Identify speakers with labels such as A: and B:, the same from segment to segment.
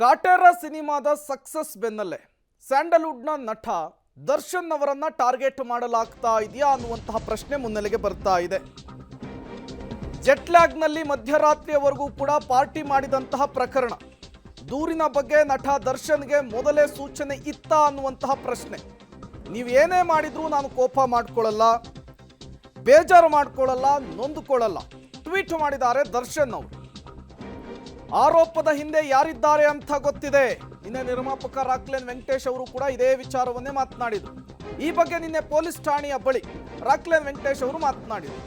A: ಕಾಟೇರ ಸಿನಿಮಾದ ಸಕ್ಸಸ್ ಬೆನ್ನಲ್ಲೇ ಸ್ಯಾಂಡಲ್ವುಡ್ನ ನಟ ದರ್ಶನ್ ಅವರನ್ನ ಟಾರ್ಗೆಟ್ ಮಾಡಲಾಗ್ತಾ ಇದೆಯಾ ಅನ್ನುವಂತಹ ಪ್ರಶ್ನೆ ಮುನ್ನೆಲೆಗೆ ಬರ್ತಾ ಇದೆ. ಜೆಟ್ಲ್ಯಾಗ್ನಲ್ಲಿ ಮಧ್ಯರಾತ್ರಿಯವರೆಗೂ ಕೂಡ ಪಾರ್ಟಿ ಮಾಡಿದಂತಹ ಪ್ರಕರಣ, ದೂರಿನ ಬಗ್ಗೆ ನಟ ದರ್ಶನ್ಗೆ ಮೊದಲೇ ಸೂಚನೆ ಇತ್ತಾ ಅನ್ನುವಂತಹ ಪ್ರಶ್ನೆ. ನೀವು ಏನೇ ಮಾಡಿದ್ರೂ ನಾನು ಕೋಪ ಮಾಡ್ಕೊಳ್ಳಲ್ಲ, ಬೇಜಾರು ಮಾಡ್ಕೊಳ್ಳಲ್ಲ, ನೊಂದುಕೊಳ್ಳಲ್ಲ ಟ್ವೀಟ್ ಮಾಡಿದ್ದಾರೆ ದರ್ಶನ್ ಅವರು. ಆರೋಪದ ಹಿಂದೆ ಯಾರಿದ್ದಾರೆ ಅಂತ ಗೊತ್ತಿದೆ. ನಿನ್ನೆ ನಿರ್ಮಾಪಕ ರಾಕ್ಲೈನ್ ವೆಂಕಟೇಶ್ ಅವರು ಕೂಡ ಇದೇ ವಿಚಾರವನ್ನೇ ಮಾತನಾಡಿದರು. ಈ ಬಗ್ಗೆ ನಿನ್ನೆ ಪೊಲೀಸ್ ಠಾಣೆಯ ಬಳಿ ರಾಕ್ಲೈನ್ ವೆಂಕಟೇಶ್ ಅವರು ಮಾತನಾಡಿದರು.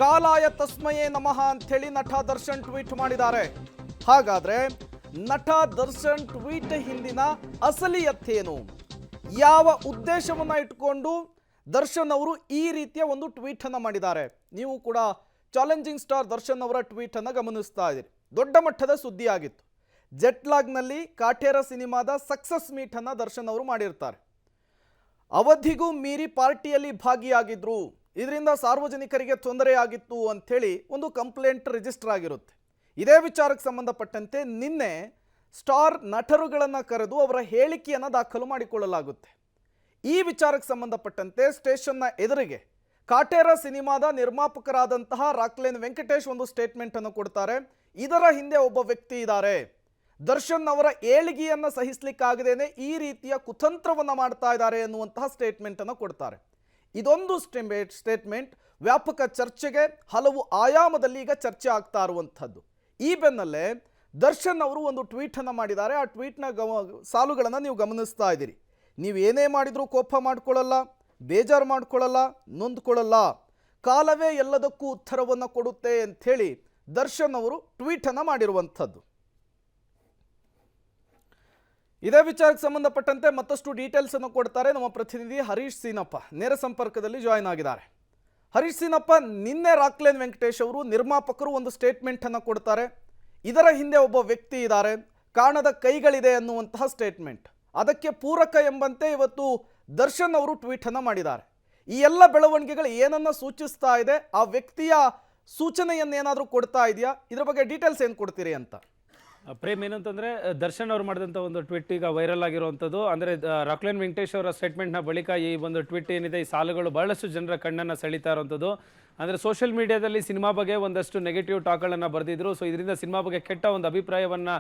A: ಕಾಲಾಯ ತಸ್ಮಯೇ ನಮಃ ಅಂಥೇಳಿ ನಟ ದರ್ಶನ್ ಟ್ವೀಟ್ ಮಾಡಿದ್ದಾರೆ. ಹಾಗಾದ್ರೆ ನಟ ದರ್ಶನ್ ಟ್ವೀಟ್ ಹಿಂದಿನ ಅಸಲಿಯತ್ತೇನು, ಯಾವ ಉದ್ದೇಶವನ್ನ ಇಟ್ಕೊಂಡು ದರ್ಶನ್ ಅವರು ಈ ರೀತಿಯ ಒಂದು ಟ್ವೀಟ್ ಅನ್ನ ಮಾಡಿದ್ದಾರೆ? ನೀವು ಕೂಡ ಚಾಲೆಂಜಿಂಗ್ ಸ್ಟಾರ್ ದರ್ಶನ್ ಅವರ ಟ್ವೀಟ್ ಅನ್ನ ಗಮನಿಸ್ತಾ ಇದ್ದೀರಿ. ದೊಡ್ಡ ಮಟ್ಟದ ಸುದ್ದಿ ಆಗಿತ್ತು. ಜೆಟ್ಲಾಗ್ನಲ್ಲಿ ಕಾಟೇರ ಸಿನಿಮಾದ ಸಕ್ಸಸ್ ಮೀಟ್ ಅನ್ನ ದರ್ಶನ್ ಅವರು ಮಾಡಿರ್ತಾರೆ. ಅವಧಿಗೂ ಮೀರಿ ಪಾರ್ಟಿಯಲ್ಲಿ ಭಾಗಿಯಾಗಿದ್ರು, ಇದರಿಂದ ಸಾರ್ವಜನಿಕರಿಗೆ ತೊಂದರೆ ಆಗಿತ್ತು ಅಂಥೇಳಿ ಒಂದು ಕಂಪ್ಲೇಂಟ್ ರಿಜಿಸ್ಟರ್ ಆಗಿರುತ್ತೆ. ಇದೇ ವಿಚಾರಕ್ಕೆ ಸಂಬಂಧಪಟ್ಟಂತೆ ನಿನ್ನೆ ಸ್ಟಾರ್ ನಟರುಗಳನ್ನು ಕರೆದು ಅವರ ಹೇಳಿಕೆಯನ್ನು ದಾಖಲು ಮಾಡಿಕೊಳ್ಳಲಾಗುತ್ತೆ. ಈ ವಿಚಾರಕ್ಕೆ ಸಂಬಂಧಪಟ್ಟಂತೆ ಸ್ಟೇಷನ್ನ ಎದುರಿಗೆ ಕಾಟೇರ ಸಿನಿಮಾದ ನಿರ್ಮಾಪಕರಾದಂತಹ ರಾಕ್ಲೈನ್ ವೆಂಕಟೇಶ್ ಒಂದು ಸ್ಟೇಟ್ಮೆಂಟ್ ಅನ್ನು ಕೊಡ್ತಾರೆ. ಇದರ ಹಿಂದೆ ಒಬ್ಬ ವ್ಯಕ್ತಿ ಇದ್ದಾರೆ, ದರ್ಶನ್ ಅವರ ಏಳಿಗೆಯನ್ನು ಸಹಿಸಲಿಕ್ಕಾಗದೇನೆ ಈ ರೀತಿಯ ಕುತಂತ್ರವನ್ನು ಮಾಡ್ತಾ ಇದ್ದಾರೆ ಎನ್ನುವಂತಹ ಸ್ಟೇಟ್ಮೆಂಟ್ ಅನ್ನು ಕೊಡ್ತಾರೆ. ಇದೊಂದು ಸ್ಟೇಟ್ಮೆಂಟ್ ವ್ಯಾಪಕ ಚರ್ಚೆಗೆ, ಹಲವು ಆಯಾಮದಲ್ಲಿ ಈಗ ಚರ್ಚೆ ಆಗ್ತಾ ಇರುವಂಥದ್ದು. ಈ ಬೆನ್ನಲ್ಲೇ ದರ್ಶನ್ ಅವರು ಒಂದು ಟ್ವೀಟ್ ಅನ್ನು ಮಾಡಿದ್ದಾರೆ. ಆ ಟ್ವೀಟ್ನ ಸಾಲುಗಳನ್ನು ನೀವು ಗಮನಿಸ್ತಾ ಇದ್ದೀರಿ. ನೀವು ಏನೇ ಮಾಡಿದ್ರೂ ಕೋಪ ಮಾಡ್ಕೊಳ್ಳಲ್ಲ, ಬೇಜಾರು ಮಾಡ್ಕೊಳ್ಳಲ್ಲ, ನೊಂದ್ಕೊಳ್ಳಲ್ಲ, ಕಾಲವೇ ಎಲ್ಲದಕ್ಕೂ ಉತ್ತರವನ್ನು ಕೊಡುತ್ತೆ ಅಂಥೇಳಿ ದರ್ಶನ್ ಅವರು ಟ್ವೀಟ್ ಅನ್ನು ಮಾಡಿರುವಂಥದ್ದು. ಇದೇ ವಿಚಾರಕ್ಕೆ ಸಂಬಂಧಪಟ್ಟಂತೆ ಮತ್ತಷ್ಟು ಡೀಟೇಲ್ಸ್ ಅನ್ನು ಕೊಡ್ತಾರೆ ನಮ್ಮ ಪ್ರತಿನಿಧಿ ಹರೀಶ್ ಸೀನಪ್ಪ. ನೇರ ಸಂಪರ್ಕದಲ್ಲಿ ಜಾಯಿನ್ ಆಗಿದ್ದಾರೆ. ಹರೀಶ್ ಸೀನಪ್ಪ, ನಿನ್ನೆ ರಾಕ್ಲೈನ್ ವೆಂಕಟೇಶ್ ಅವರು ನಿರ್ಮಾಪಕರು ಒಂದು ಸ್ಟೇಟ್ಮೆಂಟ್ ಅನ್ನು ಕೊಡ್ತಾರೆ. ಇದರ ಹಿಂದೆ ಒಬ್ಬ ವ್ಯಕ್ತಿ ಇದ್ದಾರೆ, ಕಾಣದ ಕೈಗಳಿದೆ ಅನ್ನುವಂತಹ ಸ್ಟೇಟ್ಮೆಂಟ್. ಅದಕ್ಕೆ ಪೂರಕ ಎಂಬಂತೆ ಇವತ್ತು ದರ್ಶನ್ ಅವರು ಟ್ವೀಟ್ ಅನ್ನು ಮಾಡಿದ್ದಾರೆ. ಈ ಎಲ್ಲ ಬೆಳವಣಿಗೆಗಳು ಏನನ್ನ ಸೂಚಿಸ್ತಾ ಇದೆ? ಆ ವ್ಯಕ್ತಿಯ ಸೂಚನೆಯನ್ನೇನಾದರೂ ಕೊಡ್ತಾ ಇದೆಯಾ? ಇದ್ರ ಬಗ್ಗೆ ಡೀಟೇಲ್ಸ್ ಏನು ಕೊಡ್ತೀರಿ ಅಂತ?
B: ಪ್ರೇಮ್, ಏನಂತಂದರೆ ದರ್ಶನ್ ಅವರು ಮಾಡಿದಂಥ ಒಂದು ಟ್ವೀಟ್ ಈಗ ವೈರಲ್ ಆಗಿರುವಂಥದ್ದು. ಅಂದರೆ ರಾಕ್ಲೈನ್ ವೆಂಕಟೇಶ್ ಅವರ ಸ್ಟೇಟ್ಮೆಂಟ್ನ ಬಳಿಕ ಈ ಒಂದು ಟ್ವೀಟ್ ಏನಿದೆ, ಈ ಸಾಲುಗಳು ಬಹಳಷ್ಟು ಜನರ ಕಣ್ಣನ್ನು ಸೆಳೀತಾ ಇರುವಂಥದ್ದು. ಅಂದರೆ ಸೋಷಿಯಲ್ ಮೀಡಿಯಾದಲ್ಲಿ ಸಿನಿಮಾ ಬಗ್ಗೆ ಒಂದಷ್ಟು ನೆಗೆಟಿವ್ ಟಾಕ್ಗಳನ್ನು ಬರೆದಿದ್ರು. ಸೊ ಇದರಿಂದ ಸಿನಿಮಾ ಬಗ್ಗೆ ಕೆಟ್ಟ ಒಂದು ಅಭಿಪ್ರಾಯವನ್ನು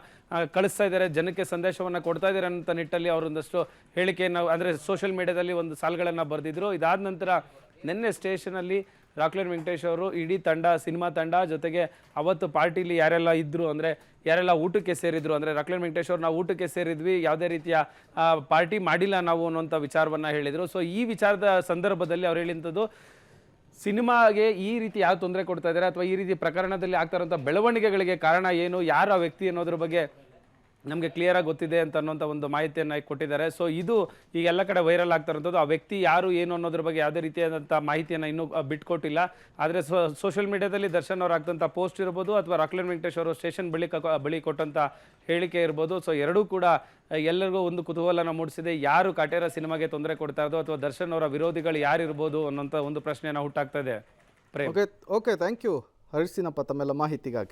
B: ಕಳಿಸ್ತಾ ಇದ್ದಾರೆ, ಜನಕ್ಕೆ ಸಂದೇಶವನ್ನು ಕೊಡ್ತಾ ಇದ್ದಾರೆ ಅಂತ ನಿಟ್ಟಲ್ಲಿ ಅವರೊಂದಷ್ಟು ಹೇಳಿಕೆಯನ್ನು, ಅಂದರೆ ಸೋಷಿಯಲ್ ಮೀಡಿಯಾದಲ್ಲಿ ಒಂದು ಸಾಲುಗಳನ್ನು ಬರೆದಿದ್ರು. ಇದಾದ ನಂತರ ನಿನ್ನೆ ಸ್ಟೇಷನಲ್ಲಿ ರಾಕ್ಲೈನ್ ವೆಂಕಟೇಶ್ ಅವರು ಇಡೀ ತಂಡ, ಸಿನಿಮಾ ತಂಡ ಜೊತೆಗೆ ಅವತ್ತು ಪಾರ್ಟಿಲಿ ಯಾರೆಲ್ಲ ಇದ್ದರು, ಅಂದರೆ ಯಾರೆಲ್ಲ ಊಟಕ್ಕೆ ಸೇರಿದ್ರು, ಅಂದರೆ ರಾಕ್ಲೈನ್ ವೆಂಕಟೇಶ್ ಅವರು ನಾವು ಊಟಕ್ಕೆ ಸೇರಿದ್ವಿ, ಯಾವುದೇ ರೀತಿಯ ಪಾರ್ಟಿ ಮಾಡಿಲ್ಲ ನಾವು ಅನ್ನೋಂಥ ವಿಚಾರವನ್ನು ಹೇಳಿದರು. ಸೊ ಈ ವಿಚಾರದ ಸಂದರ್ಭದಲ್ಲಿ ಅವ್ರು ಹೇಳಿದಂಥದ್ದು, ಸಿನಿಮಾಗೆ ಈ ರೀತಿ ಯಾವ ತೊಂದರೆ ಕೊಡ್ತಾ ಇದ್ದಾರೆ ಅಥವಾ ಈ ರೀತಿ ಪ್ರಕರಣದಲ್ಲಿ ಆಗ್ತಾ ಇರೋಂಥ ಬೆಳವಣಿಗೆಗಳಿಗೆ ಕಾರಣ ಏನು, ಯಾರು ಆ ವ್ಯಕ್ತಿ ಅನ್ನೋದ್ರ ಬಗ್ಗೆ ನಮಗೆ ಕ್ಲಿಯರಾಗಿ ಗೊತ್ತಿದೆ ಅಂತ ಅನ್ನೋಂಥ ಒಂದು ಮಾಹಿತಿಯನ್ನು ಕೊಟ್ಟಿದ್ದಾರೆ. ಸೊ ಇದು ಈಗ ಎಲ್ಲ ಕಡೆ ವೈರಲ್ ಆಗ್ತಾ ಇರೋಂಥದ್ದು. ಆ ವ್ಯಕ್ತಿ ಯಾರು ಏನು ಅನ್ನೋದ್ರ ಬಗ್ಗೆ ಯಾವುದೇ ರೀತಿಯಾದಂಥ ಮಾಹಿತಿಯನ್ನು ಇನ್ನೂ ಬಿಟ್ಕೊಟ್ಟಿಲ್ಲ. ಆದರೆ ಸೋಷಿಯಲ್ ಮೀಡಿಯಾದಲ್ಲಿ ದರ್ಶನ್ ಅವರು ಆಗ್ತಂಥ ಪೋಸ್ಟ್ ಇರ್ಬೋದು ಅಥವಾ ರಾಕ್ಲೈನ್ ವೆಂಕಟೇಶ್ ಅವರು ಸ್ಟೇಷನ್ ಬಳಿ ಕೊಟ್ಟಂಥ ಹೇಳಿಕೆ ಇರ್ಬೋದು. ಸೊ ಎರಡೂ ಕೂಡ ಎಲ್ಲರಿಗೂ ಒಂದು ಕುತೂಹಲನ ಮೂಡಿಸಿದೆ. ಯಾರು ಕಾಟೇರ ಸಿನಿಮಾಗೆ ತೊಂದರೆ ಕೊಡ್ತಾ ಇರೋದು ಅಥವಾ ದರ್ಶನ್ ಅವರ ವಿರೋಧಿಗಳು ಯಾರಿರ್ಬೋದು ಅನ್ನೋಂಥ ಒಂದು ಪ್ರಶ್ನೆಯನ್ನು ಹುಟ್ಟಾಗ್ತಾ ಇದೆ.
A: Okay, thank you Harish Seenappa ತಮ್ಮೆಲ್ಲ ಮಾಹಿತಿಗಾಗಿ.